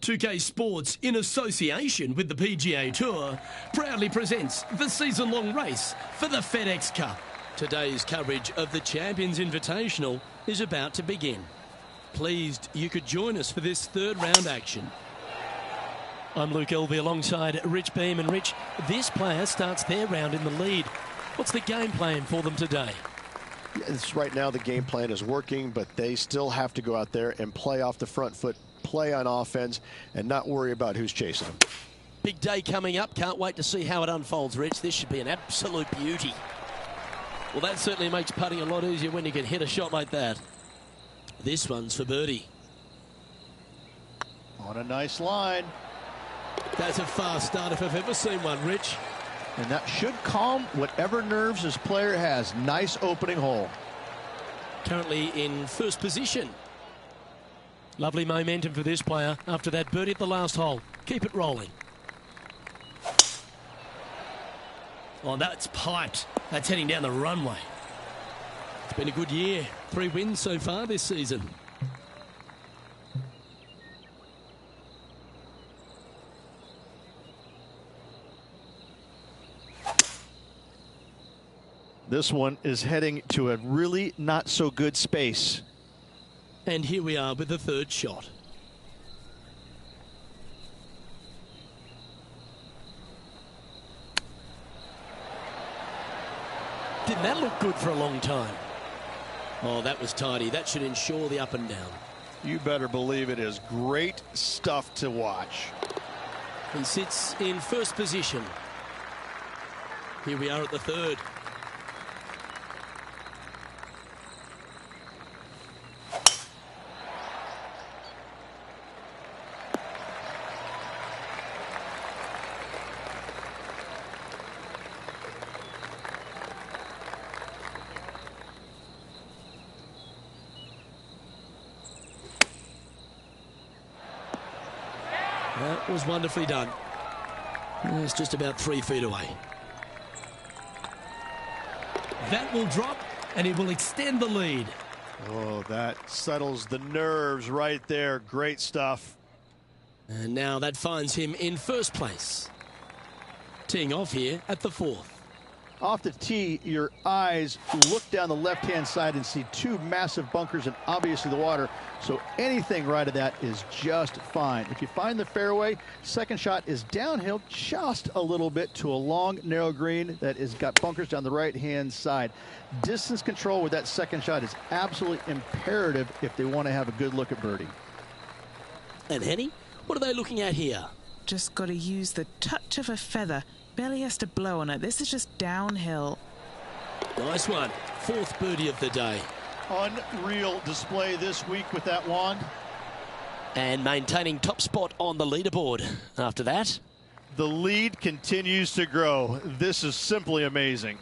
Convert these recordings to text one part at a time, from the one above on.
2K Sports, in association with the PGA Tour, proudly presents the season-long race for the FedEx Cup. Today's coverage of the Champions Invitational is about to begin. Pleased you could join us for this third round action. I'm Luke Elvey alongside Rich Beam. And Rich, this player starts their round in the lead. What's the game plan for them today? It's right now the game plan is working, but they still have to go out there and play off the front foot, play on offense, and not worry about who's chasing them. Big day coming up. Can't wait to see how it unfolds, Rich. This should be an absolute beauty. Well, that certainly makes putting a lot easier when you can hit a shot like that. This one's for birdie. On a nice line. That's a fast start if I've ever seen one, Rich. And that should calm whatever nerves this player has. Nice opening hole. Currently in first position. Lovely momentum for this player after that birdie at the last hole. Keep it rolling. Oh, that's piped. That's heading down the runway. It's been a good year. 3 wins so far this season. This one is heading to a really not so good space. And here we are with the third shot. Didn't that look good for a long time? Oh, that was tidy. That should ensure the up and down. You better believe it is great stuff to watch. He sits in first position. Here we are at the third. That was wonderfully done. It's just about 3 feet away. That will drop, and it will extend the lead. Oh, that settles the nerves right there. Great stuff. And now that finds him in first place. Teeing off here at the fourth. Off the tee, your eyes look down the left-hand side and see 2 massive bunkers and obviously the water. So anything right of that is just fine. If you find the fairway, second shot is downhill just a little bit to a long, narrow green that has got bunkers down the right-hand side. Distance control with that second shot is absolutely imperative if they want to have a good look at birdie. And Henny, what are they looking at here? Just got to use the touch of a feather. Barely has to blow on it. This is just downhill. Nice one. Fourth birdie of the day. Unreal display this week with that wand. And maintaining top spot on the leaderboard after that. The lead continues to grow. This is simply amazing.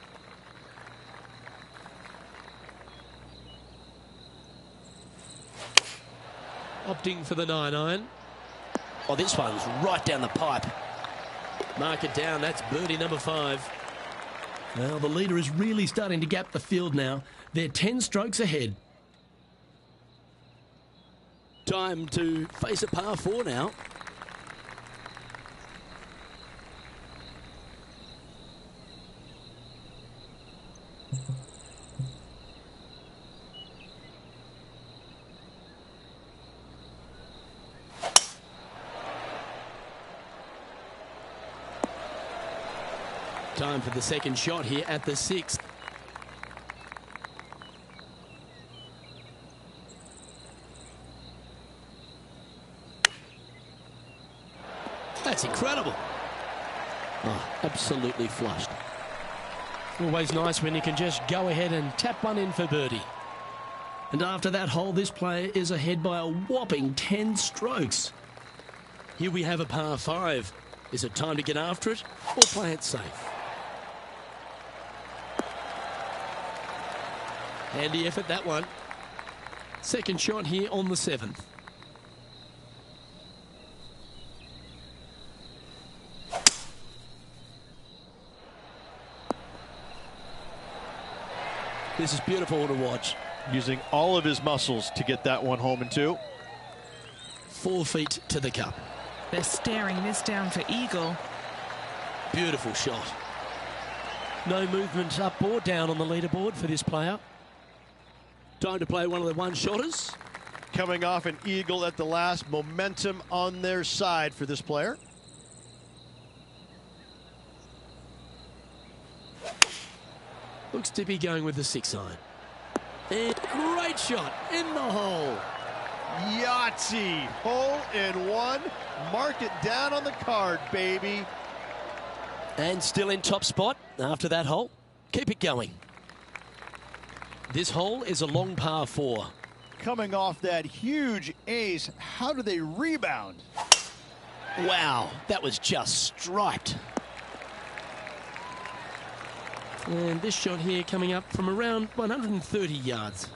Opting for the 9-iron. Oh, this one's right down the pipe. Mark it down. That's birdie number 5. Well, the leader is really starting to gap the field now. They're 10 strokes ahead. Time to face a par 4 now. Time for the second shot here at the 6th. That's incredible. Oh, absolutely flushed. Always nice when you can just go ahead and tap one in for birdie. And after that hole, this player is ahead by a whopping 10 strokes. Here we have a par 5. Is it time to get after it or play it safe? Handy effort, that one. Second shot here on the 7th. This is beautiful to watch. Using all of his muscles to get that one home in 2. 4 feet to the cup. They're staring this down for eagle. Beautiful shot. No movement up or down on the leaderboard for this player. Time to play one of the one-shotters. Coming off an eagle at the last, momentum on their side for this player. Looks to be going with the 6-iron. And great shot in the hole. Yahtzee, hole in one. Mark it down on the card, baby. And still in top spot after that hole. Keep it going. This hole is a long par 4. Coming off that huge ace, how do they rebound? Wow, that was just striped. And this shot here coming up from around 130 yards.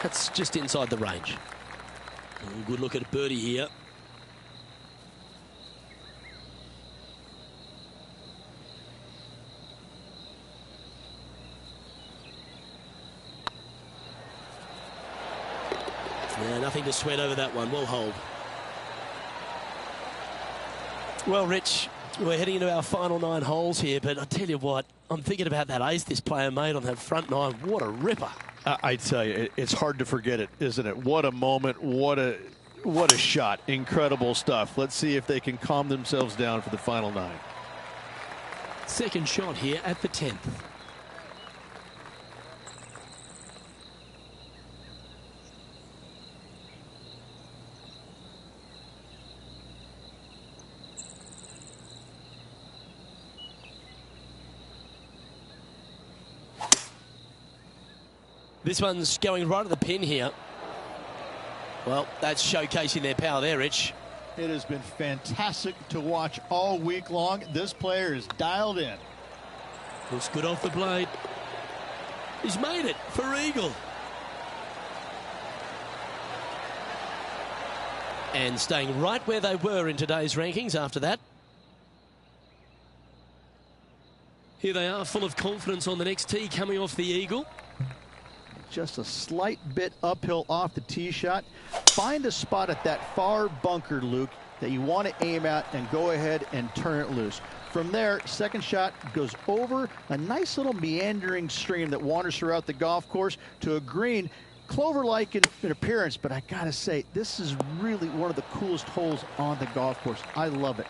That's just inside the range. Good look at a birdie here. Yeah, nothing to sweat over that one. Well hold. Well, Rich, we're heading into our final 9 holes here, but I tell you what, I'm thinking about that ace this player made on that front 9. What a ripper. I tell you, it's hard to forget it, isn't it? What a moment, what a shot. Incredible stuff. Let's see if they can calm themselves down for the final 9. Second shot here at the 10th. This one's going right at the pin here. Well, that's showcasing their power there, Rich. It has been fantastic to watch all week long. This player is dialed in. Looks good off the blade. He's made it for eagle. And staying right where they were in today's rankings after that. Here they are, full of confidence on the next tee, coming off the eagle. Just a slight bit uphill off the tee shot. Find a spot at that far bunker, Luke, that you want to aim at and go ahead and turn it loose. From there, second shot goes over a nice little meandering stream that wanders throughout the golf course to a green, clover-like in appearance, but I gotta say, this is really one of the coolest holes on the golf course. I love it.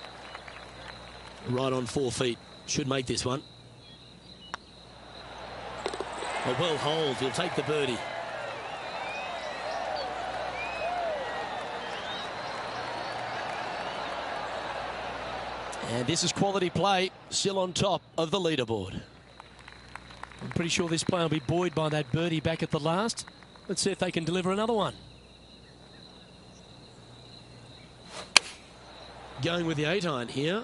Right on 4 feet. Should make this one. A well hold. He'll take the birdie. And this is quality play, still on top of the leaderboard. I'm pretty sure this player will be buoyed by that birdie back at the last. Let's see if they can deliver another one. Going with the 8-iron here.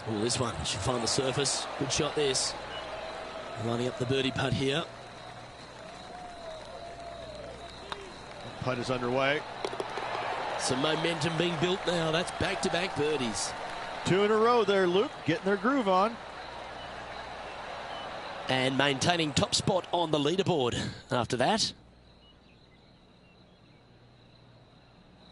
Oh, this one should find the surface. Good shot this. Lining up the birdie putt here. Putt is underway. Some momentum being built now. That's back-to-back birdies. 2 in a row there, Luke, getting their groove on. And maintaining top spot on the leaderboard after that.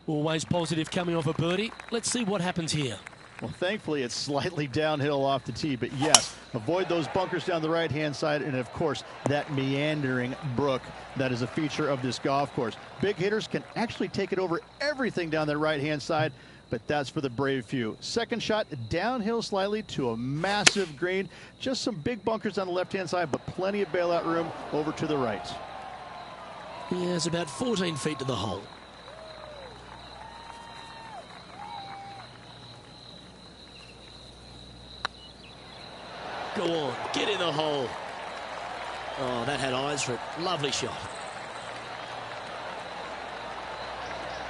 Always positive coming off a birdie. Let's see what happens here. Well, thankfully, it's slightly downhill off the tee, but yes, avoid those bunkers down the right-hand side, and of course, that meandering brook that is a feature of this golf course. Big hitters can actually take it over everything down that right-hand side, but that's for the brave few. Second shot, downhill slightly to a massive green. Just some big bunkers on the left-hand side, but plenty of bailout room over to the right. Yeah, it's about 14 feet to the hole. Go on, get in the hole. Oh, that had eyes for it. Lovely shot.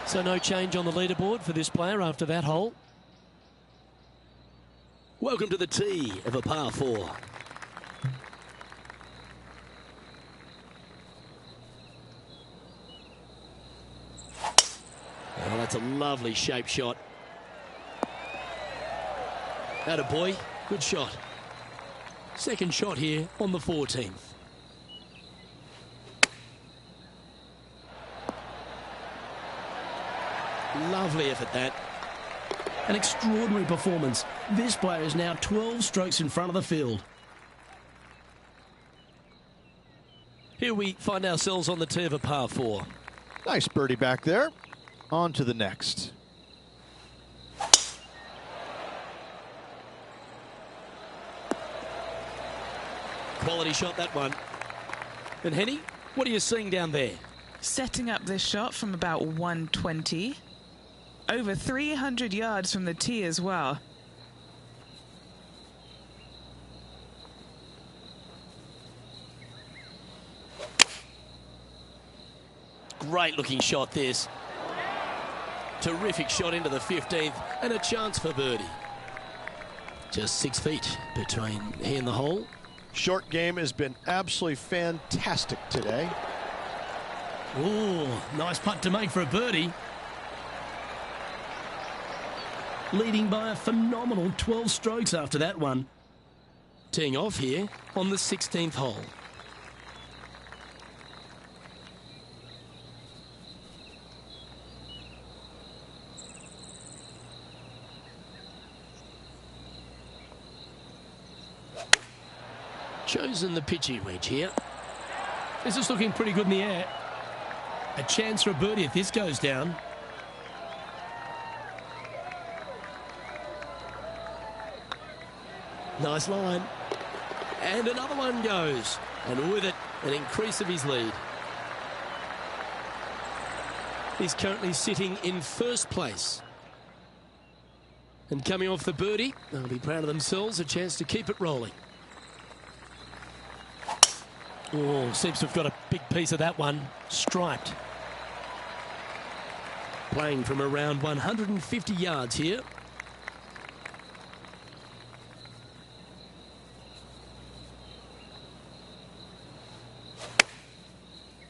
So no change on the leaderboard for this player after that hole. Welcome to the tee of a par 4. Oh, that's a lovely shape shot. Atta boy, good shot. Second shot here on the 14th. Lovely effort that. An extraordinary performance. This player is now 12 strokes in front of the field. Here we find ourselves on the tee of a par 4. Nice birdie back there. On to the next. Quality shot, that one. And Henny, what are you seeing down there? Setting up this shot from about 120. Over 300 yards from the tee as well. Great looking shot this. Terrific shot into the 15th and a chance for birdie. Just 6 feet between he and the hole. Short game has been absolutely fantastic today. Ooh, nice putt to make for a birdie. Leading by a phenomenal 12 strokes after that one. Teeing off here on the 16th hole. Chosen the pitching wedge here. This is looking pretty good in the air. A chance for a birdie if this goes down. Nice line. And another one goes. And with it, an increase of his lead. He's currently sitting in first place. And coming off the birdie, they'll be proud of themselves. A chance to keep it rolling. Oh, seems to have got a big piece of that one. Striped. Playing from around 150 yards here.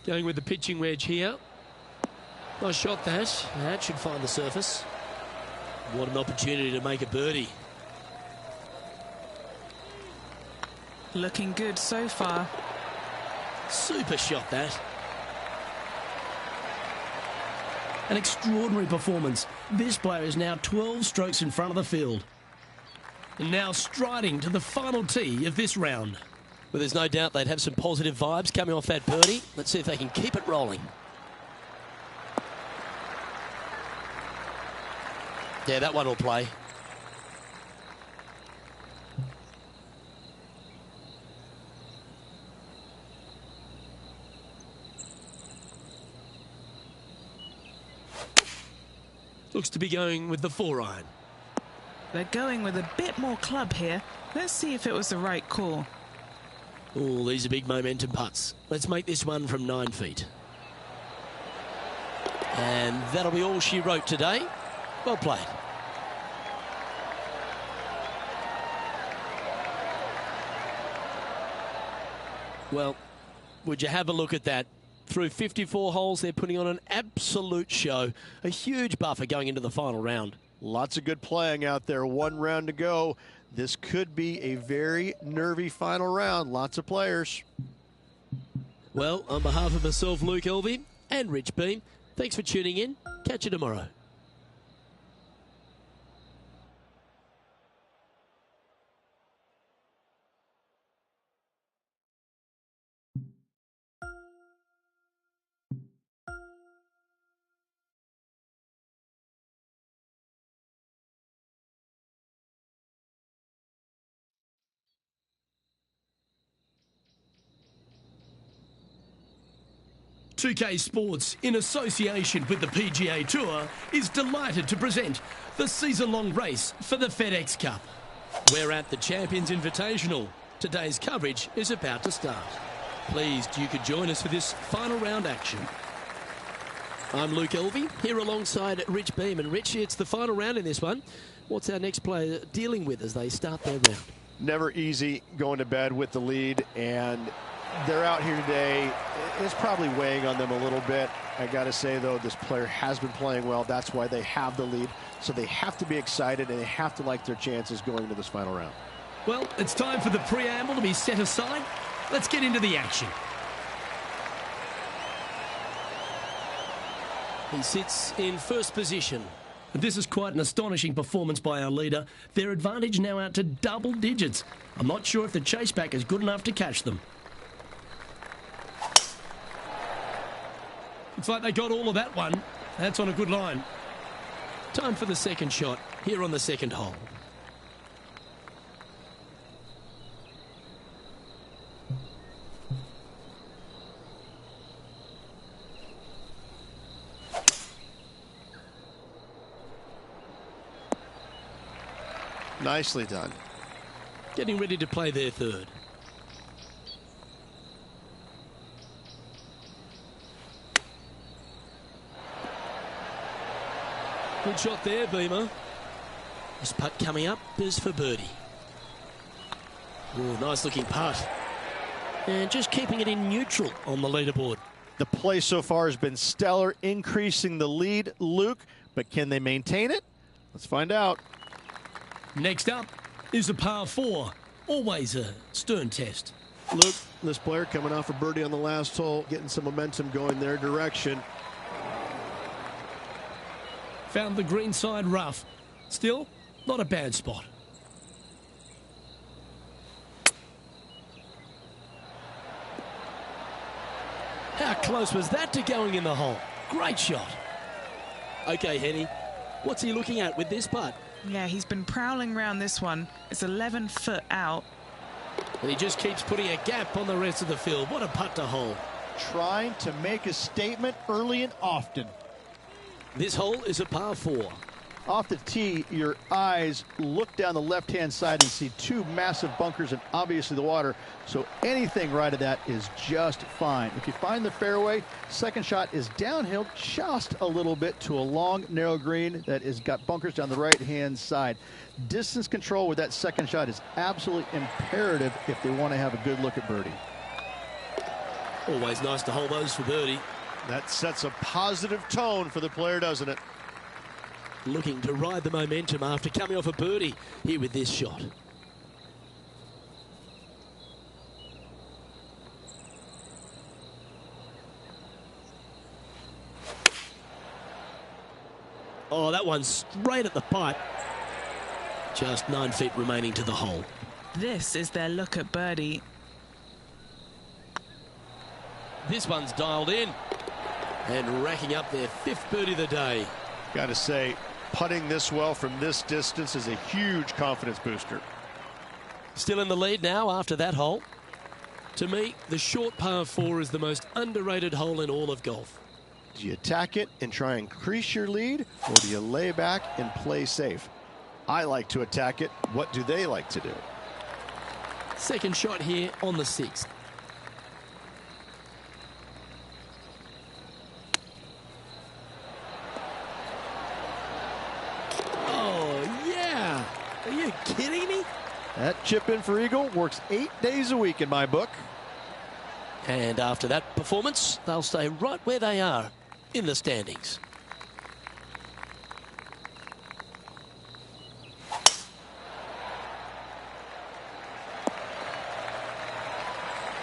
Going with the pitching wedge here. Nice shot that. That should find the surface. What an opportunity to make a birdie. Looking good so far. Super shot that. An extraordinary performance. This player is now 12 strokes in front of the field. And now striding to the final tee of this round. Well, there's no doubt they'd have some positive vibes coming off that birdie. Let's see if they can keep it rolling. Yeah, that one will play. Looks to be going with the 4-iron. They're going with a bit more club here. Let's see if it was the right call. Oh, these are big momentum putts. Let's make this one from 9 feet. And that'll be all she wrote today. Well played. Well, would you have a look at that? Through 54 holes, they're putting on an absolute show. A huge buffer going into the final round. Lots of good playing out there. 1 round to go. This could be a very nervy final round. Lots of players. Well, on behalf of myself, Luke Elvey, and Rich Beam, thanks for tuning in. Catch you tomorrow. .2K Sports, in association with the PGA Tour, is delighted to present the season-long race for the FedEx Cup. We're at the Champions Invitational. Today's coverage is about to start. Pleased you could join us for this final round action. I'm Luke Elvey, here alongside Rich Beam. And Rich, it's the final round in this one. What's our next player dealing with as they start their round? Never easy going to bed with the lead, and they're out here today. It's probably weighing on them a little bit. I got to say, though, this player has been playing well. That's why they have the lead. So they have to be excited, and they have to like their chances going into this final round. Well, it's time for the preamble to be set aside. Let's get into the action. He sits in first position. This is quite an astonishing performance by our leader. Their advantage now out to double digits. I'm not sure if the chaseback is good enough to catch them. Looks like they got all of that one. That's on a good line. Time for the second shot here on the second hole. Nicely done. Getting ready to play their third. Good shot there, Beamer. This putt coming up is for birdie. Oh, nice looking putt. And just keeping it in neutral on the leaderboard. The play so far has been stellar, increasing the lead, Luke, but can they maintain it? Let's find out. Next up is a par 4. Always a stern test. Luke, this player coming off a birdie on the last hole, getting some momentum going their direction. Found the green side rough. Still, not a bad spot. How close was that to going in the hole? Great shot. Okay, Henny, what's he looking at with this putt? Yeah, he's been prowling around this one. It's 11 foot out. And he just keeps putting a gap on the rest of the field. What a putt to hole. Trying to make a statement early and often. This hole is a par 4. Off the tee, your eyes look down the left-hand side and see two massive bunkers and obviously the water. So anything right of that is just fine. If you find the fairway, second shot is downhill just a little bit to a long, narrow green that has got bunkers down the right-hand side. Distance control with that second shot is absolutely imperative if they want to have a good look at birdie. Always nice to hold those for birdie. That sets a positive tone for the player, doesn't it? Looking to ride the momentum after coming off a birdie here with this shot. Oh, that one's straight at the pipe. Just 9 feet remaining to the hole. This is their look at birdie. This one's dialed in and racking up their 5th birdie of the day. Got to say, putting this well from this distance is a huge confidence booster. Still in the lead now after that hole. To me, the short par 4 is the most underrated hole in all of golf. Do you attack it and try and increase your lead, or do you lay back and play safe? I like to attack it. What do they like to do? Second shot here on the 6th. Are you kidding me? That chip in for eagle works 8 days a week in my book. And after that performance, they'll stay right where they are in the standings.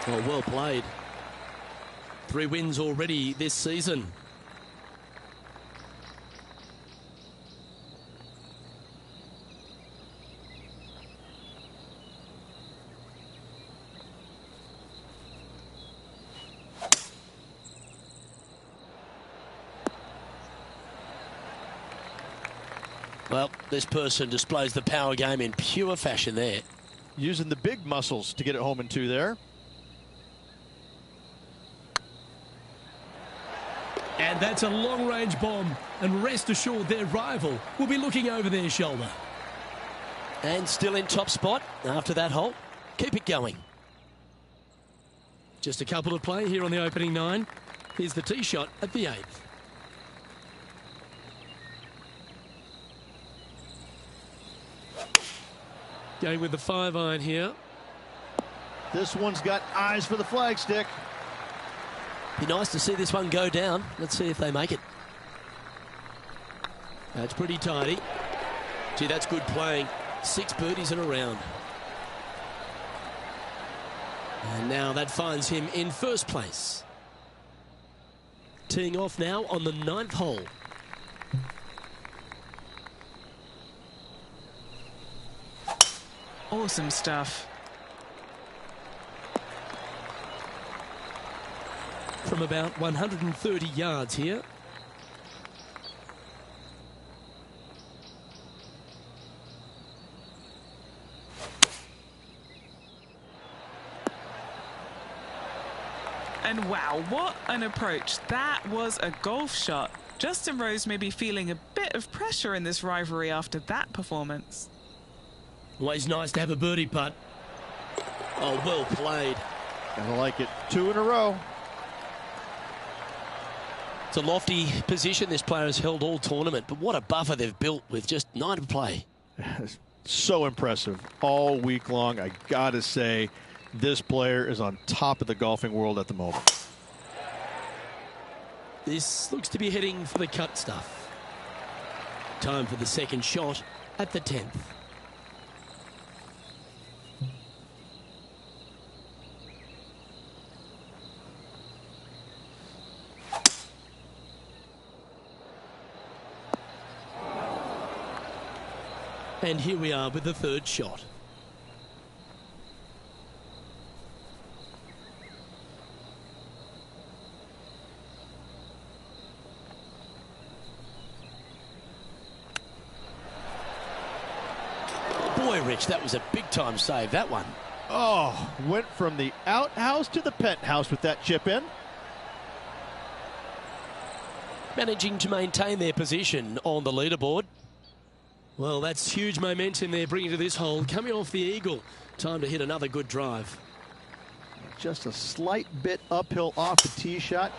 Oh, well played. 3 wins already this season. Well, this person displays the power game in pure fashion there. Using the big muscles to get it home in 2 there. And that's a long-range bomb. And rest assured their rival will be looking over their shoulder. And still in top spot after that hole. Keep it going. Just a couple to play here on the opening 9. Here's the tee shot at the 8th. Going with the 5-iron here. This one's got eyes for the flagstick. Be nice to see this one go down. Let's see if they make it. That's pretty tidy. Gee, that's good playing. 6 birdies in a round. And now that finds him in first place. Teeing off now on the 9th hole. Awesome stuff. From about 130 yards here. And wow, what an approach. That was a golf shot. Justin Rose may be feeling a bit of pressure in this rivalry after that performance. Always nice to have a birdie putt. Oh, well played. I like it. 2 in a row. It's a lofty position this player has held all tournament, but what a buffer they've built with just 9 to play. So impressive all week long. I gotta say, this player is on top of the golfing world at the moment. This looks to be heading for the cut stuff. Time for the second shot at the 10th. And here we are with the third shot. Boy, Rich, that was a big-time save, that one. Oh, went from the outhouse to the penthouse with that chip in. Managing to maintain their position on the leaderboard. Well, that's huge momentum they're bringing to this hole. Coming off the eagle. Time to hit another good drive. Just a slight bit uphill off the tee shot.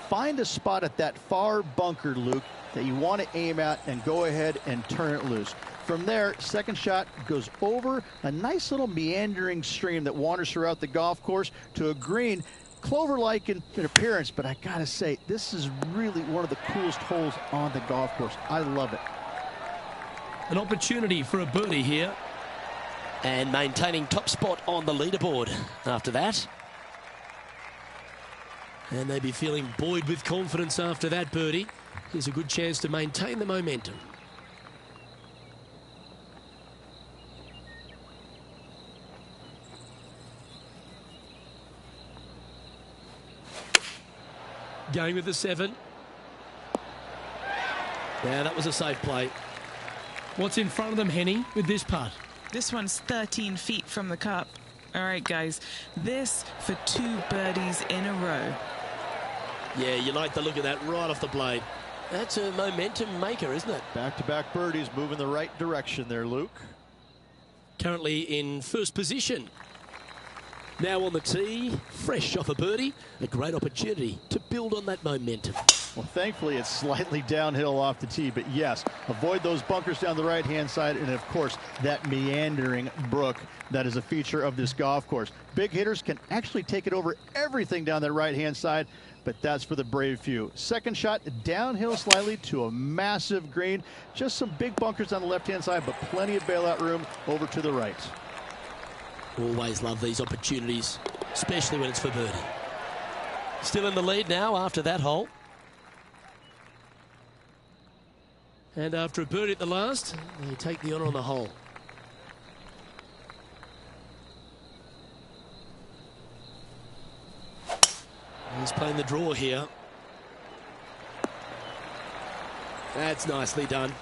Find a spot at that far bunker, Luke, that you want to aim at and go ahead and turn it loose. From there, second shot goes over a nice little meandering stream that wanders throughout the golf course to a green, clover-like in appearance, but I gotta say, this is really one of the coolest holes on the golf course. I love it. An opportunity for a birdie here. And maintaining top spot on the leaderboard after that. And they'd be feeling buoyed with confidence after that birdie. Here's a good chance to maintain the momentum. Going with the 7. Yeah, that was a safe play. What's in front of them, Henny, with this putt? This one's 13 feet from the cup. All right, guys, this for 2 birdies in a row. Yeah, you like the look of that right off the blade. That's a momentum maker, isn't it? Back-to-back birdies, moving the right direction there, Luke. Currently in first position. Now on the tee, fresh off a birdie, a great opportunity to build on that momentum. Well, thankfully, it's slightly downhill off the tee, but yes, avoid those bunkers down the right-hand side, and of course, that meandering brook that is a feature of this golf course. Big hitters can actually take it over everything down that right-hand side, but that's for the brave few. Second shot, downhill slightly to a massive green. Just some big bunkers on the left-hand side, but plenty of bailout room over to the right. Always love these opportunities, especially when it's for birdie. Still in the lead now after that hole. And after a birdie at the last, they take the honour on the hole. He's playing the draw here. That's nicely done.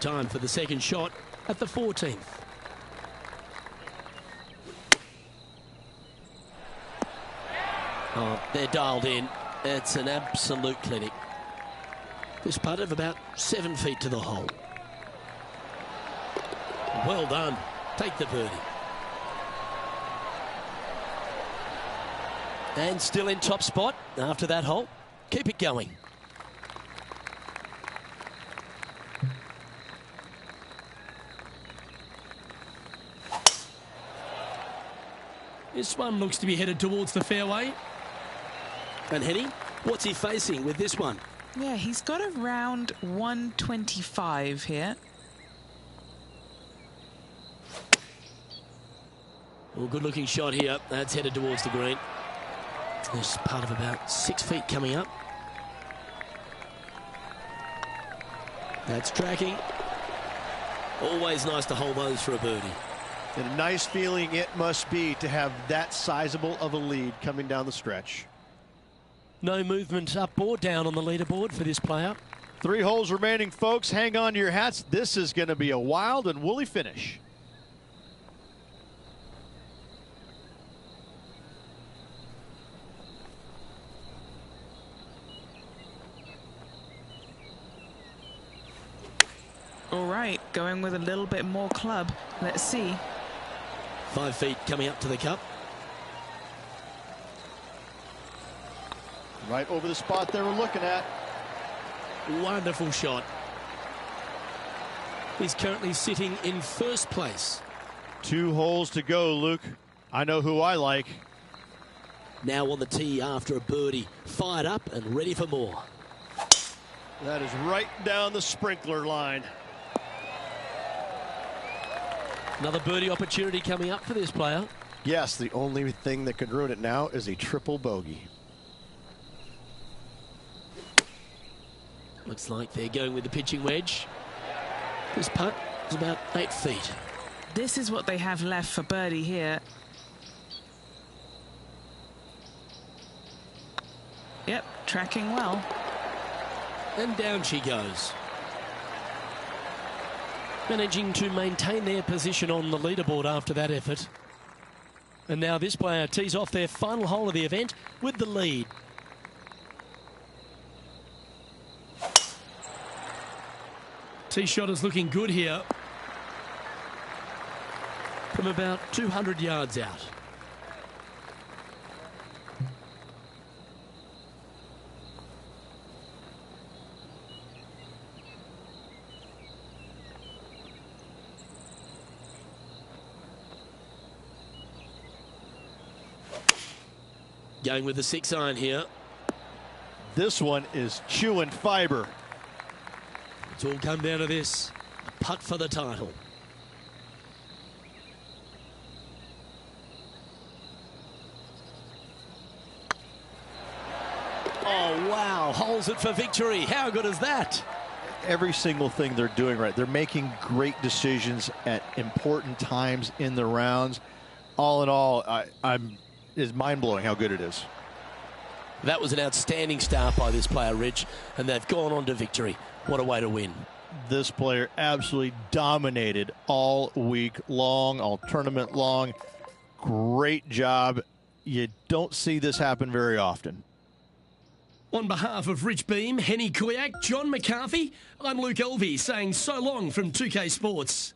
Time for the second shot at the 14th. Oh, they're dialed in. It's an absolute clinic. This putt of about 7 feet to the hole. Well done. Take the birdie. And still in top spot after that hole. Keep it going. This one looks to be headed towards the fairway. And Henny, what's he facing with this one? Yeah, he's got around 125 here. Well, good-looking shot here. That's headed towards the green. There's part of about 6 feet coming up. That's tracking. Always nice to hold those for a birdie. And a nice feeling it must be to have that sizable of a lead coming down the stretch. No movement up or down on the leaderboard for this player. 3 holes remaining, folks. Hang on to your hats. This is going to be a wild and woolly finish. All right, going with a little bit more club. Let's see. 5 feet coming up to the cup. Right over the spot they were looking at. Wonderful shot. He's currently sitting in first place. 2 holes to go, Luke. I know who I like. Now on the tee after a birdie. Fired up and ready for more. That is right down the sprinkler line. Another birdie opportunity coming up for this player. Yes, the only thing that could ruin it now is a triple bogey. Looks like they're going with the pitching wedge. This putt is about 8 feet. This is what they have left for birdie here. Yep, tracking well. And down she goes. Managing to maintain their position on the leaderboard after that effort. And now this player tees off their final hole of the event with the lead. Tee shot is looking good here. From about 200 yards out. Going with the 6-iron here. This one is chewing fiber. It's all come down to this. A putt for the title. Oh, wow. Holds it for victory. How good is that? Every single thing they're doing right. They're making great decisions at important times in the rounds. All in all, it's mind-blowing how good it is. That was an outstanding start by this player, Rich, and they've gone on to victory. What a way to win. This player absolutely dominated all week long, all tournament long. Great job. You don't see this happen very often. On behalf of Rich Beam, Henny Kuyak, John McCarthy, I'm Luke Elvey saying so long from 2K Sports.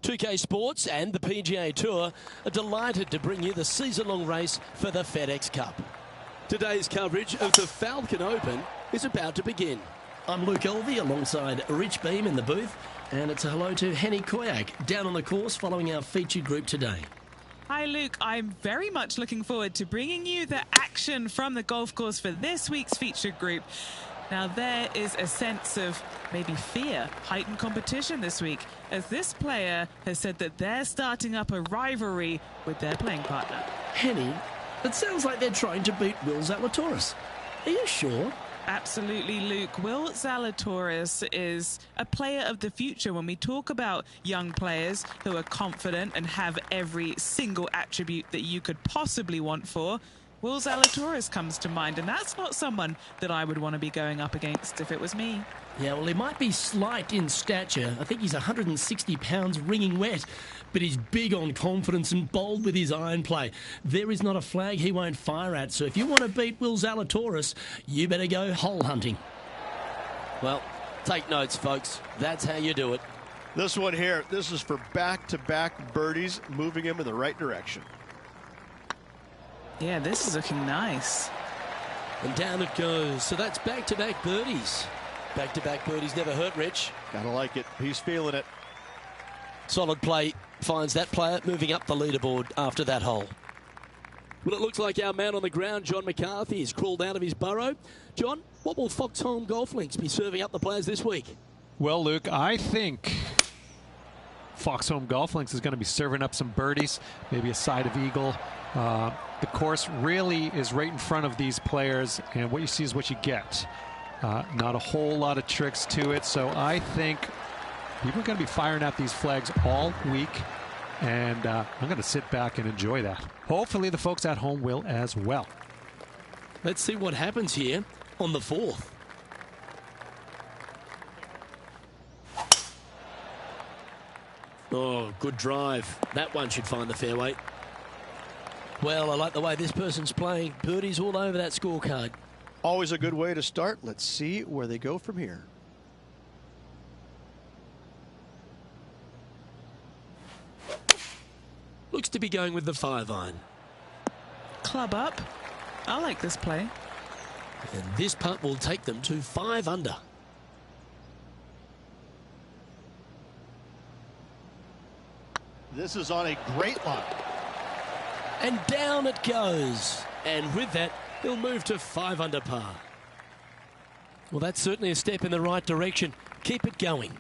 .2K Sports and the PGA Tour are delighted to bring you the season-long race for the FedEx Cup. Today's coverage of the Falcon Open is about to begin. I'm Luke Elvey alongside Rich Beam in the booth, and it's a hello to Henny Kuyak down on the course following our featured group today. Hi, Luke. I'm very much looking forward to bringing you the action from the golf course for this week's featured group. Now, there is a sense of maybe fear, heightened competition this week, as this player has said that they're starting up a rivalry with their playing partner. Henny, It sounds like they're trying to beat Will Zalatoris. Are you sure? Absolutely, Luke. Will Zalatoris is a player of the future. When we talk about young players who are confident and have every single attribute that you could possibly want for, Will Zalatoris comes to mind, and that's not someone that I would want to be going up against if it was me. Yeah, well, he might be slight in stature. I think he's 160 pounds wringing wet, but he's big on confidence and bold with his iron play. There is not a flag he won't fire at, so if you want to beat Will Zalatoris, you better go hole hunting. Well, take notes, folks. That's how you do it. This one here, this is for back-to-back birdies, moving him in the right direction. Yeah, this is looking nice. And down it goes. So that's back-to-back birdies. Back-to-back birdies never hurt, Rich. Gotta like it. He's feeling it. Solid play finds that player moving up the leaderboard after that hole. Well, it looks like our man on the ground, John McCarthy, has crawled out of his burrow. John, what will Foxholm Golf Links be serving up the players this week? Well, Luke, I think Foxholm Golf Links is going to be serving up some birdies, maybe a side of eagle. The course really is right in front of these players, and what you see is what you get. Not a whole lot of tricks to it, so I think people are going to be firing out these flags all week, and I'm going to sit back and enjoy that. Hopefully the folks at home will as well. Let's see what happens here on the 4th. Oh, good drive. That one should find the fairway. Well, I like the way this person's playing. Birdies all over that scorecard. Always a good way to start. Let's see where they go from here. Looks to be going with the 5-iron. Club up. I like this play. And this putt will take them to 5 under. This is on a great line. And down it goes. And with that, he'll move to 5 under par. Well, that's certainly a step in the right direction. Keep it going.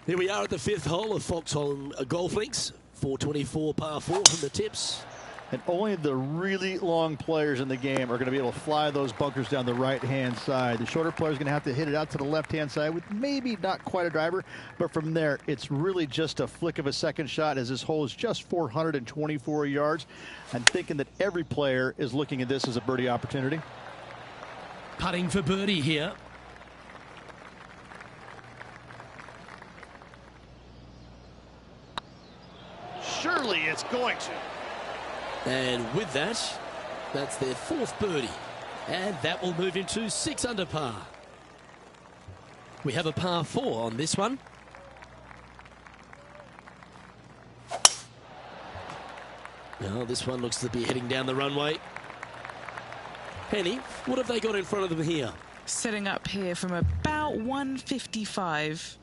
Here we are at the 5th hole of Foxholm Golf Links. 424 par 4 from the tips. And only the really long players in the game are going to be able to fly those bunkers down the right-hand side. The shorter players are going to have to hit it out to the left-hand side with maybe not quite a driver, but from there, it's really just a flick of a second shot, as this hole is just 424 yards. I'm thinking that every player is looking at this as a birdie opportunity. Putting for birdie here. Surely it's going to. And with that, that's their 4th birdie. And that will move into 6 under par. We have a par 4 on this one. Now this one looks to be heading down the runway. Penny, what have they got in front of them here? Setting up here from about 155.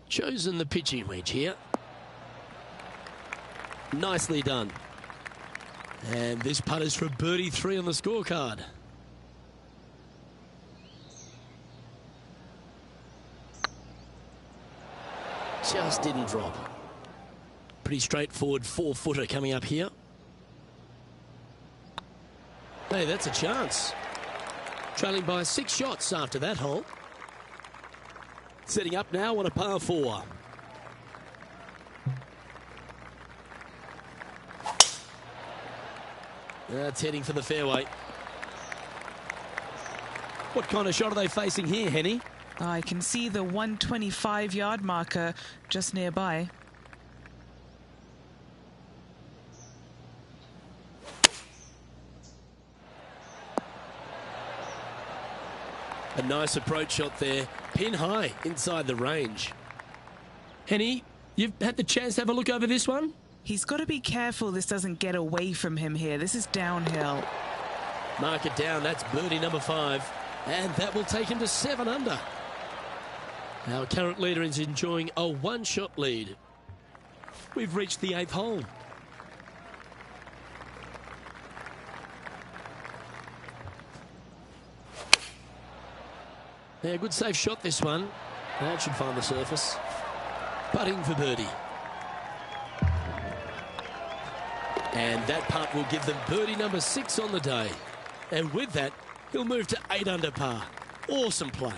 Chosen the pitching wedge here. Nicely done. And this putt is for birdie 3 on the scorecard. Just didn't drop. Pretty straightforward 4-footer coming up here. Hey, that's a chance. Trailing by 6 shots after that hole. Setting up now on a par 4. That's heading for the fairway. What kind of shot are they facing here, Henny? I can see the 125-yard marker just nearby. A nice approach shot there. Pin high inside the range. Henny, you've had the chance to have a look over this one? He's got to be careful this doesn't get away from him here. This is downhill. Mark it down. That's birdie number 5. And that will take him to 7 under. Our current leader is enjoying a 1-shot lead. We've reached the 8th hole. Yeah, good safe shot this one. That should find the surface. Putting for birdie. And that putt will give them birdie number 6 on the day. And with that, he'll move to 8 under par. Awesome play.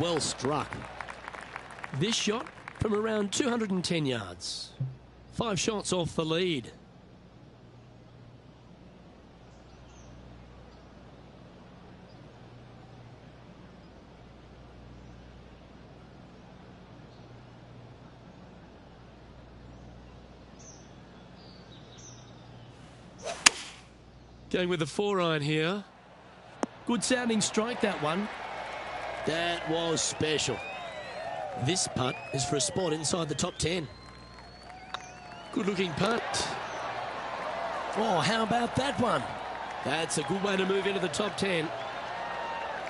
Well struck. This shot from around 210 yards. 5 shots off the lead. Going with the 4-iron here. Good sounding strike, that one. That was special. This putt is for a spot inside the top 10. Good looking putt. Oh, how about that one? That's a good way to move into the top 10.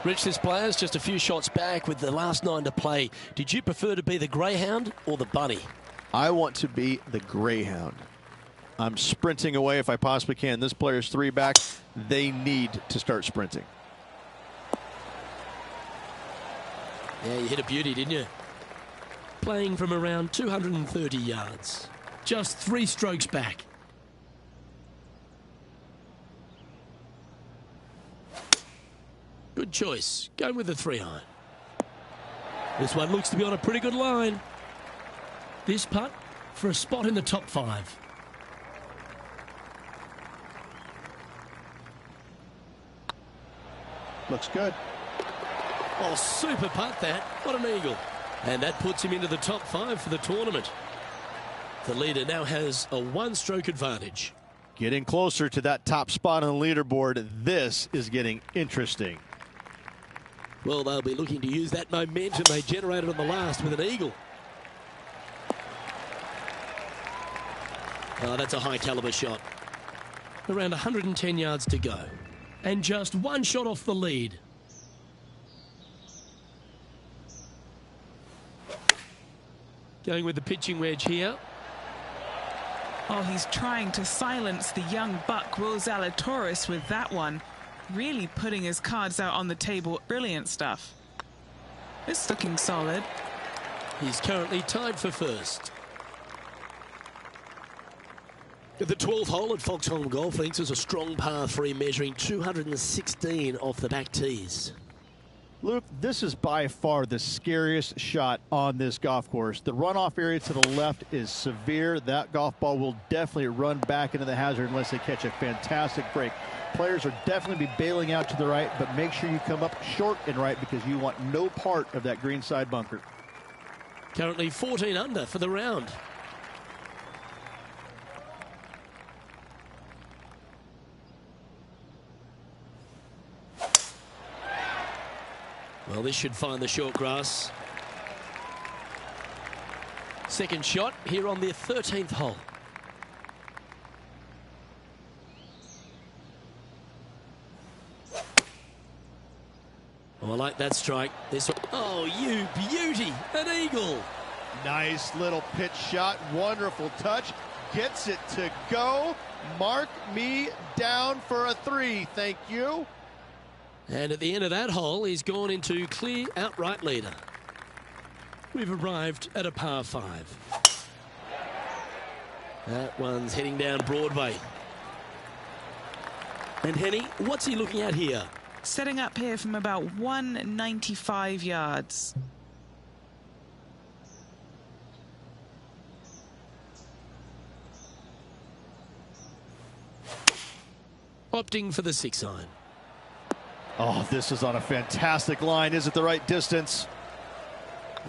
Rich, this player's just a few shots back with the last 9 to play. Did you prefer to be the greyhound or the bunny? I want to be the greyhound. I'm sprinting away if I possibly can. This player's 3 back. They need to start sprinting. Yeah, you hit a beauty, didn't you? Playing from around 230 yards. Just 3 strokes back. Good choice. Going with the 3-iron. This one looks to be on a pretty good line. This putt for a spot in the top 5. Looks good. Oh, super putt that. What an eagle. And that puts him into the top 5 for the tournament. The leader now has a 1-stroke advantage. Getting closer to that top spot on the leaderboard. This is getting interesting. Well, they'll be looking to use that momentum they generated on the last with an eagle. Oh, that's a high caliber shot. Around 110 yards to go. And just 1 shot off the lead. Going with the pitching wedge here. Oh, he's trying to silence the young buck, Will Zalatoris, with that one. Really putting his cards out on the table. Brilliant stuff. It's looking solid. He's currently tied for first. The 12th hole at Foxholm Golf Links is a strong par 3 measuring 216 off the back tees. Luke, this is by far the scariest shot on this golf course. The runoff area to the left is severe. That golf ball will definitely run back into the hazard unless they catch a fantastic break. Players are definitely be bailing out to the right, but make sure you come up short and right because you want no part of that greenside bunker. Currently 14 under for the round. Well, this should find the short grass. Second shot here on the 13th hole. Oh, I like that strike. This one. Oh, you beauty! An eagle! Nice little pitch shot. Wonderful touch. Gets it to go. Mark me down for a 3. Thank you. And at the end of that hole, he's gone into clear outright leader. We've arrived at a par 5. That one's heading down Broadway. And Henny, what's he looking at here? Setting up here from about 195 yards. Opting for the 6-iron. Oh, this is on a fantastic line. Is it the right distance?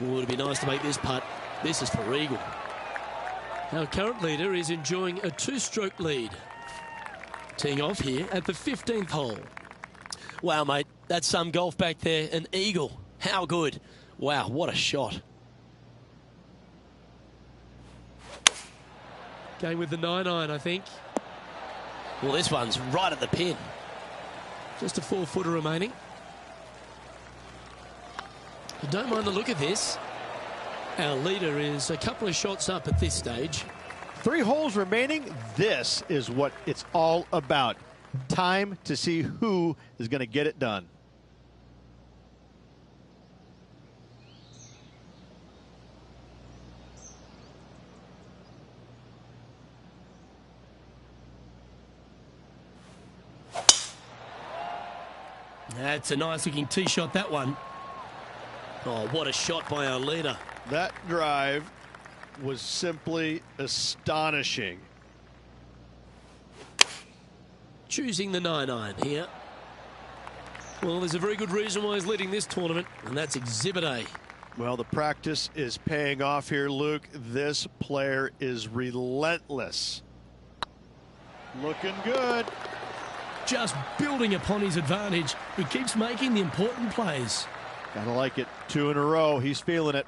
Oh, it'd be nice to make this putt. This is for eagle. Our current leader is enjoying a 2-stroke lead. Teeing off here at the 15th hole. Wow, mate, that's some golf back there. An eagle. How good. Wow, what a shot. Going with the 9-iron, I think. Well, this one's right at the pin. Just a 4-footer remaining. I don't mind the look of this. Our leader is a couple of shots up at this stage. 3 holes remaining. This is what it's all about. Time to see who is going to get it done. That's a nice looking tee shot, that one. Oh, what a shot by our leader. That drive was simply astonishing. Choosing the 9-iron here. Well, there's a very good reason why he's leading this tournament, and that's Exhibit A. Well, the practice is paying off here, Luke. This player is relentless. Looking good. Just building upon his advantage. He keeps making the important plays. Gotta like it. 2 in a row. He's feeling it.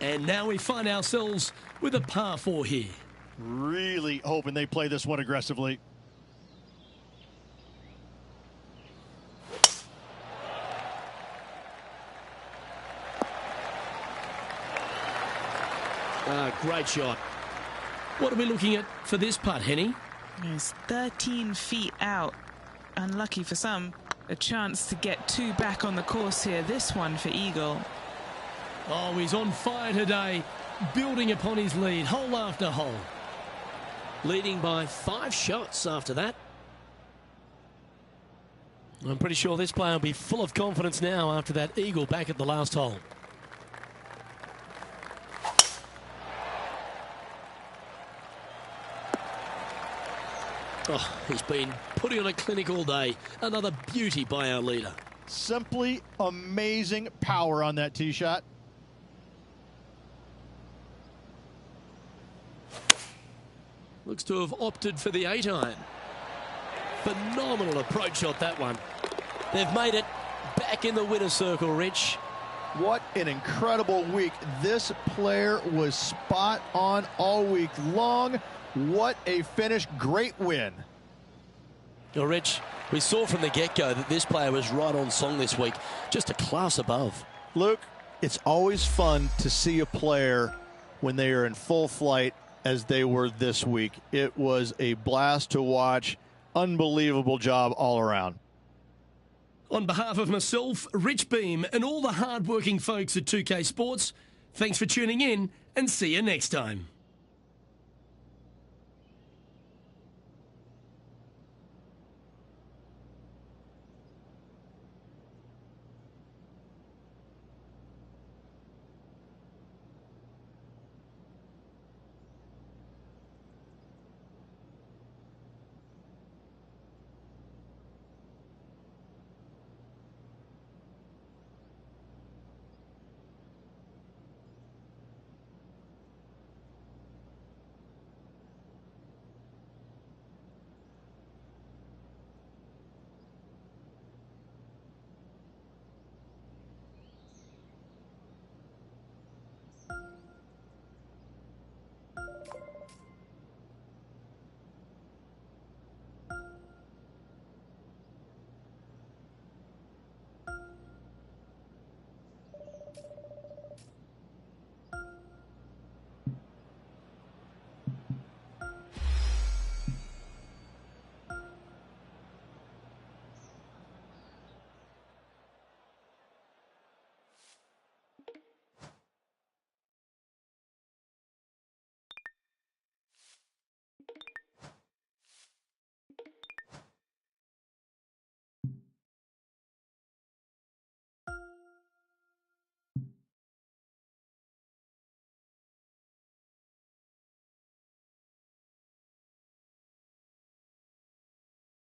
And now we find ourselves with a par 4 here. Really hoping they play this one aggressively. Great shot. What are we looking at for this putt, Henny? It's 13 feet out. Unlucky for some. A chance to get 2 back on the course here. This one for Eagle. Oh, he's on fire today, building upon his lead, hole after hole. Leading by 5 shots after that. I'm pretty sure this player will be full of confidence now after that eagle back at the last hole. Oh, he's been putting on a clinic all day. Another beauty by our leader. Simply amazing power on that tee shot. Looks to have opted for the 8-iron. Phenomenal approach shot, that one. They've made it back in the winner's circle, Rich. What an incredible week. This player was spot on all week long. What a finish. Great win. Well, Rich, we saw from the get-go that this player was right on song this week. Just a class above. Luke, it's always fun to see a player when they are in full flight as they were this week. It was a blast to watch. Unbelievable job all around. On behalf of myself, Rich Beam, and all the hard-working folks at 2K Sports, thanks for tuning in, and see you next time.